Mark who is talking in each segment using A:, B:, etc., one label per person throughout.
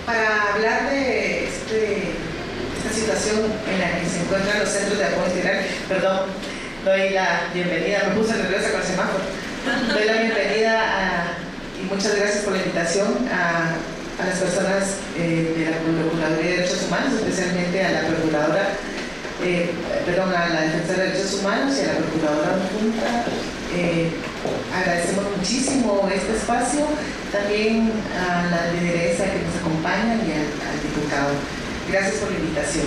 A: Para hablar de esta situación en la que se encuentran los centros de apoyo integral, doy la bienvenida, me puse nerviosa con el semáforo, doy la bienvenida y muchas gracias por la invitación a las personas de la Procuraduría de Derechos Humanos, especialmente a la Procuradora, a la Defensora de Derechos Humanos y a la Procuradora Junta. Agradecemos muchísimo este espacio, también a la lideresa que nos acompaña y al diputado. Gracias por la invitación.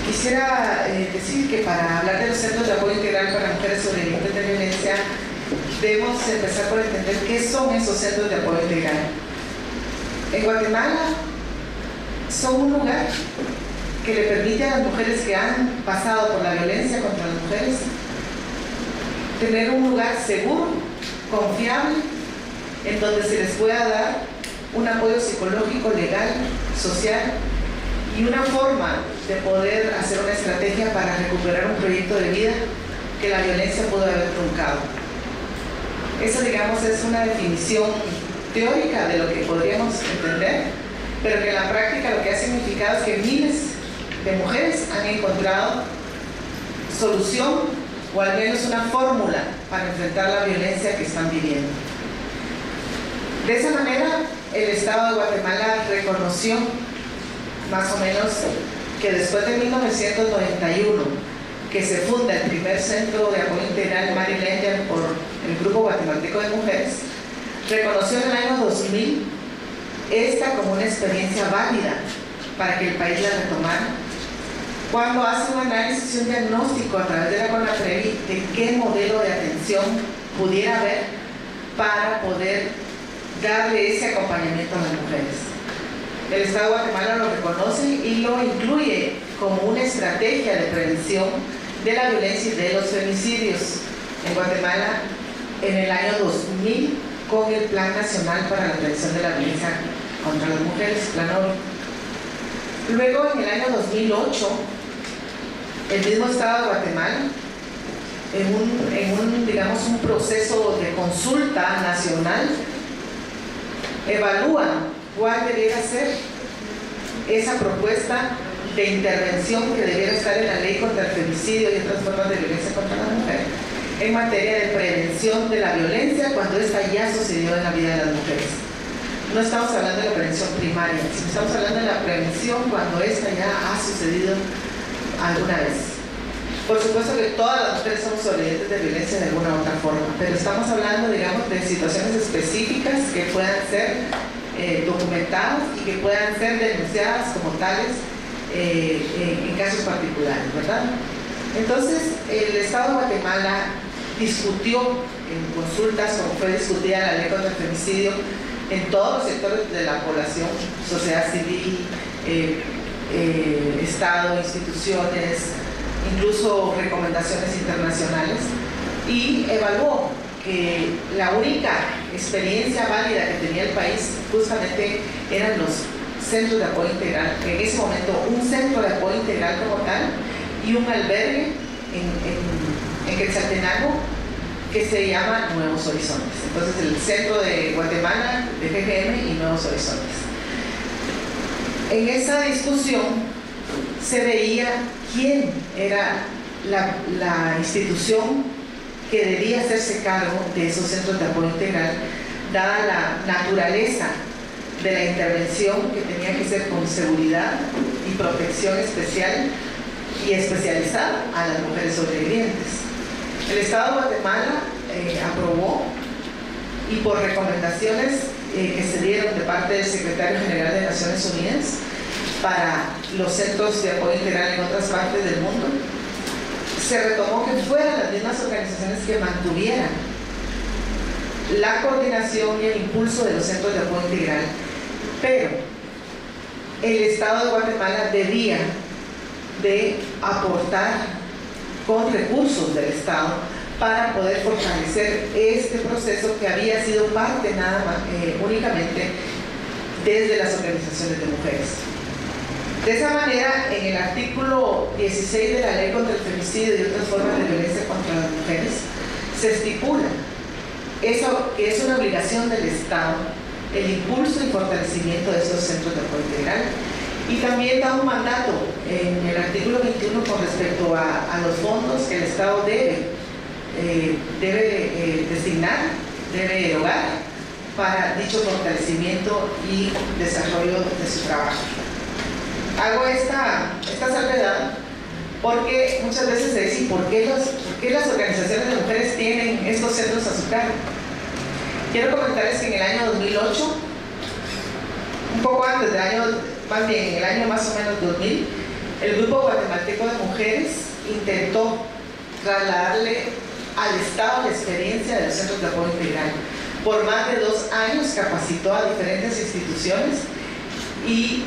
A: Quisiera decir que para hablar de los centros de apoyo integral para mujeres sobrevivientes de violencia, debemos empezar por entender qué son esos centros de apoyo integral. En Guatemala son un lugar que le permite a las mujeres que han pasado por la violencia contra las mujeres tener un lugar seguro, confiable, en donde se les pueda dar un apoyo psicológico, legal, social y una forma de poder hacer una estrategia para recuperar un proyecto de vida que la violencia pudo haber truncado. Eso, digamos, es una definición teórica de lo que podríamos entender, pero que en la práctica lo que ha significado es que miles de mujeres han encontrado solución o al menos una fórmula para enfrentar la violencia que están viviendo. De esa manera, el Estado de Guatemala reconoció más o menos que después de 1991, que se funda el primer centro de apoyo integral Mary Lender por el Grupo Guatemalteco de Mujeres, reconoció en el año 2000 esta como una experiencia válida para que el país la retomara, cuando hace un análisis y un diagnóstico a través de la CONAPREVI de qué modelo de atención pudiera haber para poder darle ese acompañamiento a las mujeres. El Estado de Guatemala lo reconoce y lo incluye como una estrategia de prevención de la violencia y de los femicidios en Guatemala en el año 2000 con el Plan Nacional para la Prevención de la Violencia contra las Mujeres, Plan OVI. Luego, en el año 2008, el mismo Estado de Guatemala, en un proceso de consulta nacional, evalúa cuál debiera ser esa propuesta de intervención que debiera estar en la ley contra el femicidio y otras formas de violencia contra la mujer en materia de prevención de la violencia cuando esta ya sucedió en la vida de las mujeres. No estamos hablando de la prevención primaria, sino estamos hablando de la prevención cuando esta ya ha sucedido alguna vez. Por supuesto que todas las mujeres somos sobrevivientes de violencia de alguna u otra forma, pero estamos hablando, digamos, de situaciones específicas que puedan ser documentadas y que puedan ser denunciadas como tales en casos particulares, ¿verdad? Entonces, el Estado de Guatemala discutió en consultas, como fue discutida la ley contra el femicidio, en todos los sectores de la población, sociedad civil, Estado, instituciones, incluso recomendaciones internacionales, y evaluó que la única experiencia válida que tenía el país justamente eran los centros de apoyo integral, en ese momento un centro de apoyo integral como tal y un albergue en Quetzaltenango que se llama Nuevos Horizontes. Entonces, el centro de Guatemala, de GGM y Nuevos Horizontes. En esa discusión se veía quién era la institución que debía hacerse cargo de esos centros de apoyo integral, dada la naturaleza de la intervención que tenía que ser con seguridad y protección especial y especializada a las mujeres sobrevivientes. El Estado de Guatemala aprobó, y por recomendaciones que se dieron de parte del Secretario General de Naciones Unidas para los centros de apoyo integral en otras partes del mundo, se retomó que fueran las mismas organizaciones que mantuvieran la coordinación y el impulso de los centros de apoyo integral, pero el Estado de Guatemala debía de aportar con recursos del Estado para poder fortalecer este proceso que había sido parte nada más, únicamente desde las organizaciones de mujeres. De esa manera, en el artículo 16 de la Ley contra el Femicidio y otras formas de violencia contra las mujeres, se estipula eso, que es una obligación del Estado el impulso y fortalecimiento de estos centros de apoyo integral. Y también da un mandato en el artículo 21 con respecto a los fondos que el Estado debe designar, debe erogar para dicho fortalecimiento y desarrollo de su trabajo. Hago esta salvedad porque muchas veces se dice ¿por qué las organizaciones de mujeres tienen estos centros a su cargo? Quiero comentarles que en el año 2008, un poco antes del año, más bien en el año más o menos 2000, el Grupo Guatemalteco de Mujeres intentó trasladarle al Estado la experiencia de los centros de apoyo integral. Por más de 2 años capacitó a diferentes instituciones y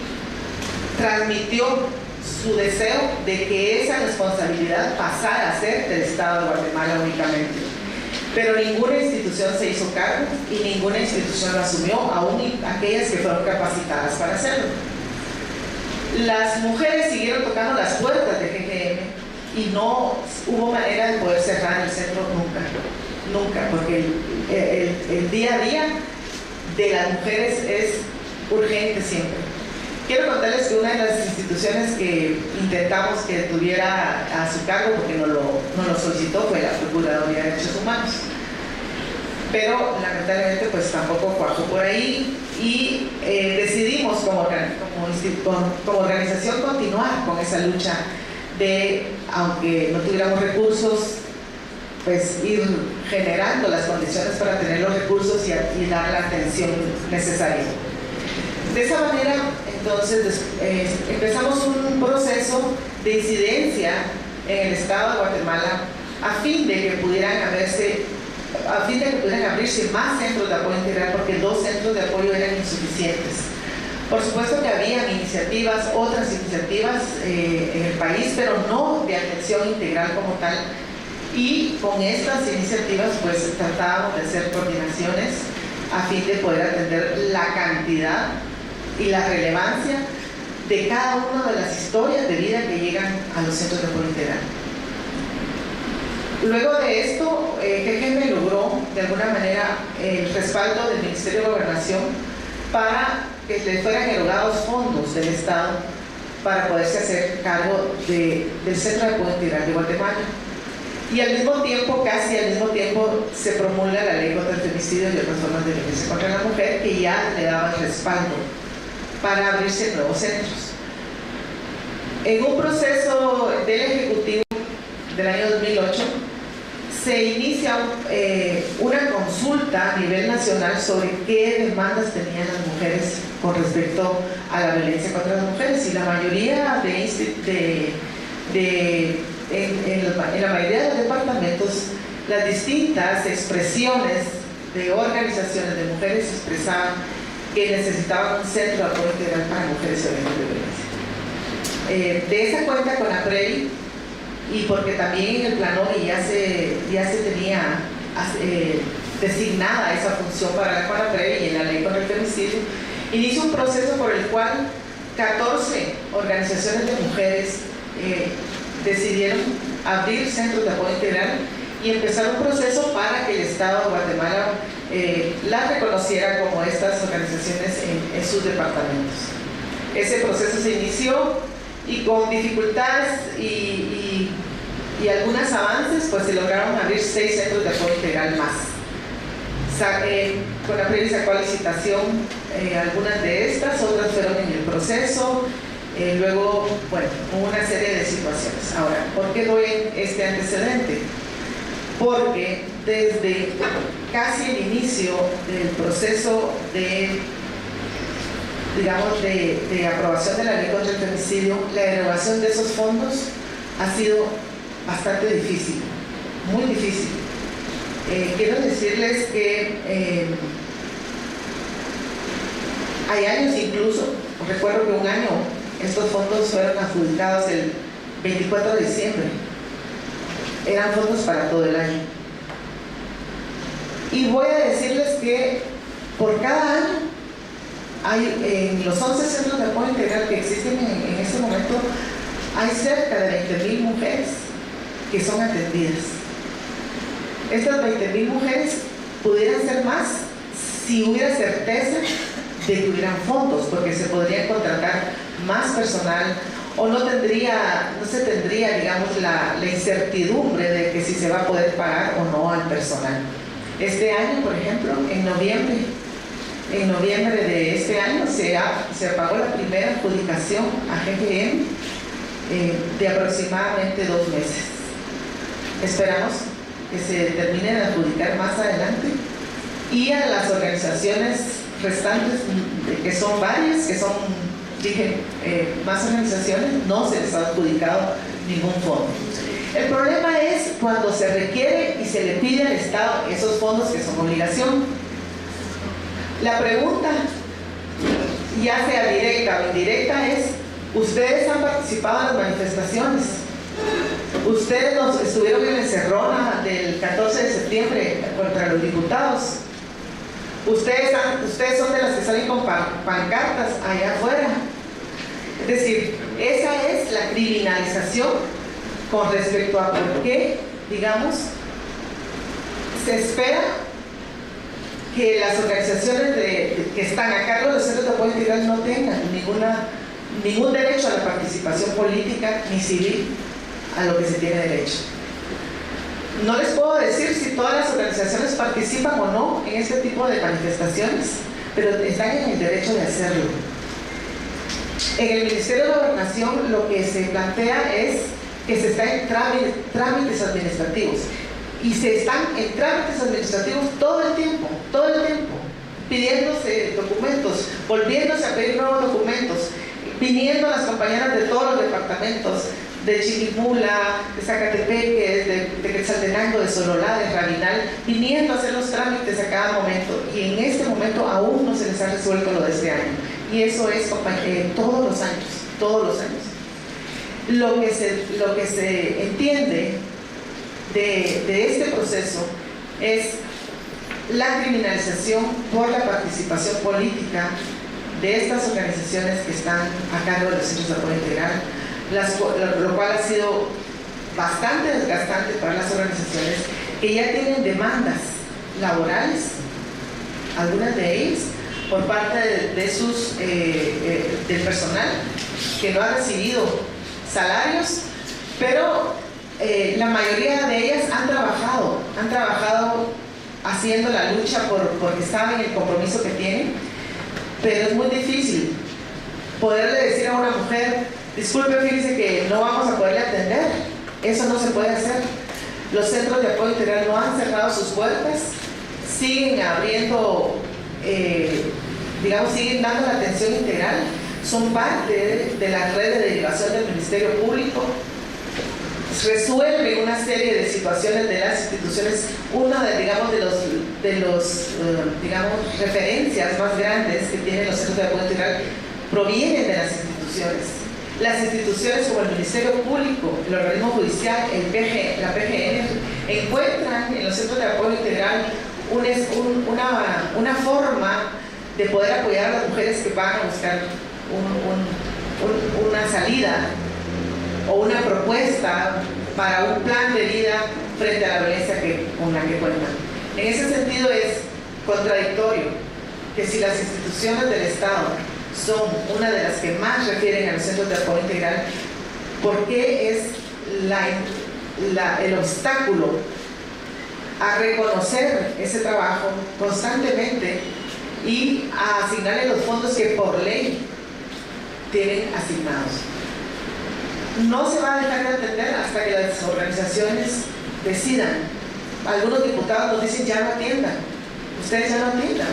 A: transmitió su deseo de que esa responsabilidad pasara a ser del Estado de Guatemala únicamente. Pero ninguna institución se hizo cargo y ninguna institución lo asumió, aún aquellas que fueron capacitadas para hacerlo. Las mujeres siguieron tocando las puertas de GGM y no hubo manera de poder cerrar el centro nunca, porque el día a día de las mujeres es urgente siempre. Quiero contarles que una de las instituciones que intentamos que tuviera a su cargo, porque no lo solicitó, fue la Procuraduría de Derechos Humanos. Pero lamentablemente pues tampoco cuajó por ahí y decidimos como organización continuar con esa lucha de, aunque no tuviéramos recursos, pues ir generando las condiciones para tener los recursos y dar la atención necesaria. De esa manera, entonces, empezamos un proceso de incidencia en el Estado de Guatemala a fin de que pudieran abrirse más centros de apoyo integral, porque 2 centros de apoyo eran insuficientes. Por supuesto que había iniciativas, otras iniciativas en el país, pero no de atención integral como tal. Y con estas iniciativas, pues tratábamos de hacer coordinaciones a fin de poder atender la cantidad y la relevancia de cada una de las historias de vida que llegan a los centros de apoyo integral. Luego de esto, GGM logró de alguna manera el respaldo del Ministerio de Gobernación para que le fueran erogados fondos del Estado para poderse hacer cargo del Centro de Apoyo Integral de Guatemala. Y al mismo tiempo, casi al mismo tiempo, se promulga la ley contra el femicidio y otras formas de violencia contra la mujer, que ya le daba el respaldo para abrirse nuevos centros. En un proceso del Ejecutivo del año 2008, se inicia una consulta a nivel nacional sobre qué demandas tenían las mujeres con respecto a la violencia contra las mujeres, y la mayoría en la mayoría de los departamentos, las distintas expresiones de organizaciones de mujeres expresaban que necesitaban un centro de apoyo integral para mujeres sobre violencia. De esa cuenta con APREVI, y porque también en el plan ONI ya se tenía designada esa función para la CONAPREVI y en la ley contra el femicidio, inicia un proceso por el cual 14 organizaciones de mujeres decidieron abrir centros de apoyo integral y empezar un proceso para que el Estado de Guatemala las reconociera como estas organizaciones en sus departamentos. Ese proceso se inició y con dificultades y algunos avances, pues se lograron abrir 6 centros de apoyo integral más. CONAPREVI sacó a licitación algunas de estas, otras fueron en el proceso. Luego, bueno, hubo una serie de situaciones. Ahora, ¿por qué doy este antecedente? Porque desde casi el inicio del proceso de aprobación de la ley contra el femicidio, la erogación de esos fondos ha sido bastante difícil, muy difícil. Quiero decirles que hay años incluso, recuerdo que un año estos fondos fueron adjudicados el 24 de diciembre. Eran fondos para todo el año. Y voy a decirles que por cada año hay, en los 11 centros de apoyo integral que existen en este momento, hay cerca de 20,000 mujeres que son atendidas. Estas 20,000 mujeres pudieran ser más si hubiera certeza de que hubieran fondos, porque se podría contratar más personal o no se tendría, digamos, la incertidumbre de que si se va a poder pagar o no al personal. Este año, por ejemplo, en noviembre de este año se pagó la primera adjudicación a GGM de aproximadamente 2 meses. Esperamos que se termine de adjudicar más adelante, y a las organizaciones restantes, que son varias, que son, más organizaciones, no se les ha adjudicado ningún fondo. El problema es cuando se requiere y se le pide al Estado esos fondos que son obligación. La pregunta, ya sea directa o indirecta, es: ¿ustedes han participado en las manifestaciones? ¿Ustedes estuvieron en la encerrona del 14 de septiembre contra los diputados? ¿Ustedes son de las que salen con pancartas allá afuera? Es decir, esa es la criminalización con respecto a por qué, digamos, se espera que las organizaciones que están a cargo de los centros de apoyo integral no tengan ningún derecho a la participación política ni civil a lo que se tiene derecho. No les puedo decir si todas las organizaciones participan o no en este tipo de manifestaciones, pero están en el derecho de hacerlo. En el Ministerio de Gobernación lo que se plantea es que se está en trámites administrativos, y se están en trámites administrativos todo el tiempo, pidiéndose documentos, volviéndose a pedir nuevos documentos, viniendo las compañeras de todos los departamentos, de Chiquimula, de Zacatepeque, de Quetzaltenango, de Sololá, de Rabinal, viniendo a hacer los trámites a cada momento, y en este momento aún no se les ha resuelto lo de este año, y eso es todos los años. Lo que se entiende de este proceso es la criminalización por la participación política de estas organizaciones que están a cargo de los centros de apoyo integral, lo cual ha sido bastante desgastante para las organizaciones que ya tienen demandas laborales, algunas de ellas, por parte del personal que no ha recibido salarios, pero la mayoría de ellas han trabajado haciendo la lucha porque saben el compromiso que tienen, pero es muy difícil poderle decir a una mujer: disculpe, fíjese que no vamos a poderle atender. Eso no se puede hacer. Los centros de apoyo integral no han cerrado sus puertas, siguen abriendo, siguen dando la atención integral, son parte de la red de derivación del Ministerio Público, resuelven una serie de situaciones de las instituciones. Una de los referencias más grandes que tienen los centros de apoyo integral provienen de las instituciones. Las instituciones como el Ministerio Público, el organismo judicial, la PGN, encuentran en los centros de apoyo integral una forma de poder apoyar a las mujeres que van a buscar una salida o una propuesta para un plan de vida frente a la violencia con la que cuentan. En ese sentido es contradictorio que si las instituciones del Estado son una de las que más refieren a los centros de apoyo integral, ¿por qué es el obstáculo a reconocer ese trabajo constantemente y a asignarle los fondos que por ley tienen asignados? No se va a dejar de atender hasta que las organizaciones decidan. Algunos diputados nos dicen: ya no atiendan, ustedes ya no atiendan.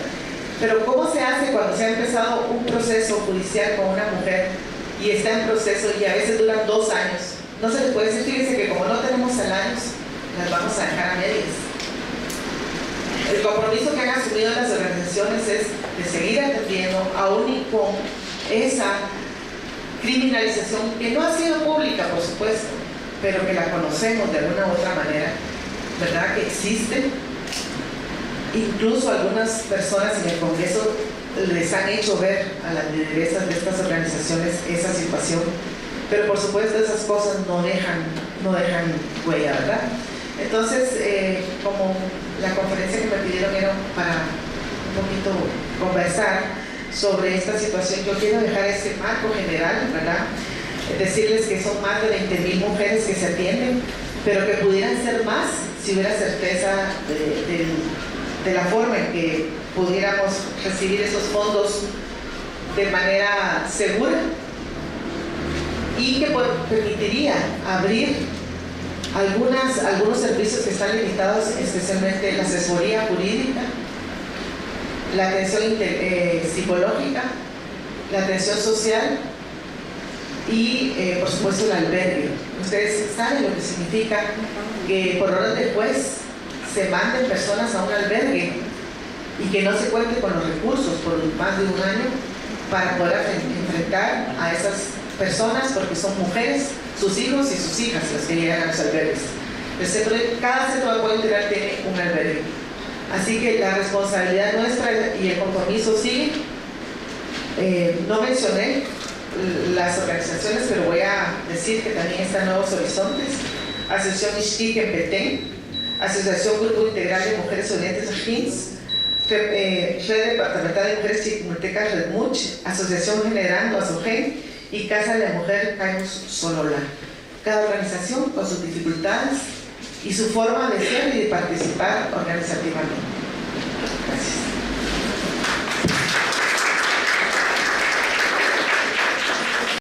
A: Pero ¿cómo se hace cuando se ha empezado un proceso judicial con una mujer y está en proceso y a veces duran 2 años? No se les puede decir: fíjense que como no tenemos salarios, las vamos a dejar a medias. El compromiso que han asumido las organizaciones es de seguir atendiendo, aún y con esa criminalización que no ha sido pública, por supuesto, pero que la conocemos de alguna u otra manera, ¿verdad? Que existe. Incluso algunas personas en el Congreso les han hecho ver a las lideresas de estas organizaciones esa situación, pero por supuesto esas cosas no dejan huella, ¿verdad? Entonces, como la conferencia que me pidieron era para un poquito conversar sobre esta situación. Yo quiero dejar ese marco general, ¿verdad? Decirles que son más de 20.000 mujeres que se atienden, pero que pudieran ser más si hubiera certeza de la forma en que pudiéramos recibir esos fondos de manera segura y que permitiría abrir algunos servicios que están limitados, especialmente la asesoría jurídica, la atención psicológica, la atención social y por supuesto el albergue. Ustedes saben lo que significa que por orden de juez se manden personas a un albergue y que no se cuente con los recursos por más de un año para poder enfrentar a esas personas, porque son mujeres, sus hijos y sus hijas las que llegan a los albergues. Cada centro de apoyo integral tiene un albergue. Así que la responsabilidad nuestra y el compromiso sigue. No mencioné las organizaciones, pero voy a decir que también están Nuevos Horizontes, Asociación Ixtic en Petén, Asociación Grupo Integral de Mujeres Orientes Ajins, Red Departamental de Mujeres Chiquimultecas Redmuch, Asociación General Noasogen y Casa de la Mujer Caimus Solola. Cada organización con sus dificultades y su forma de ser y de participar organizativamente. Gracias.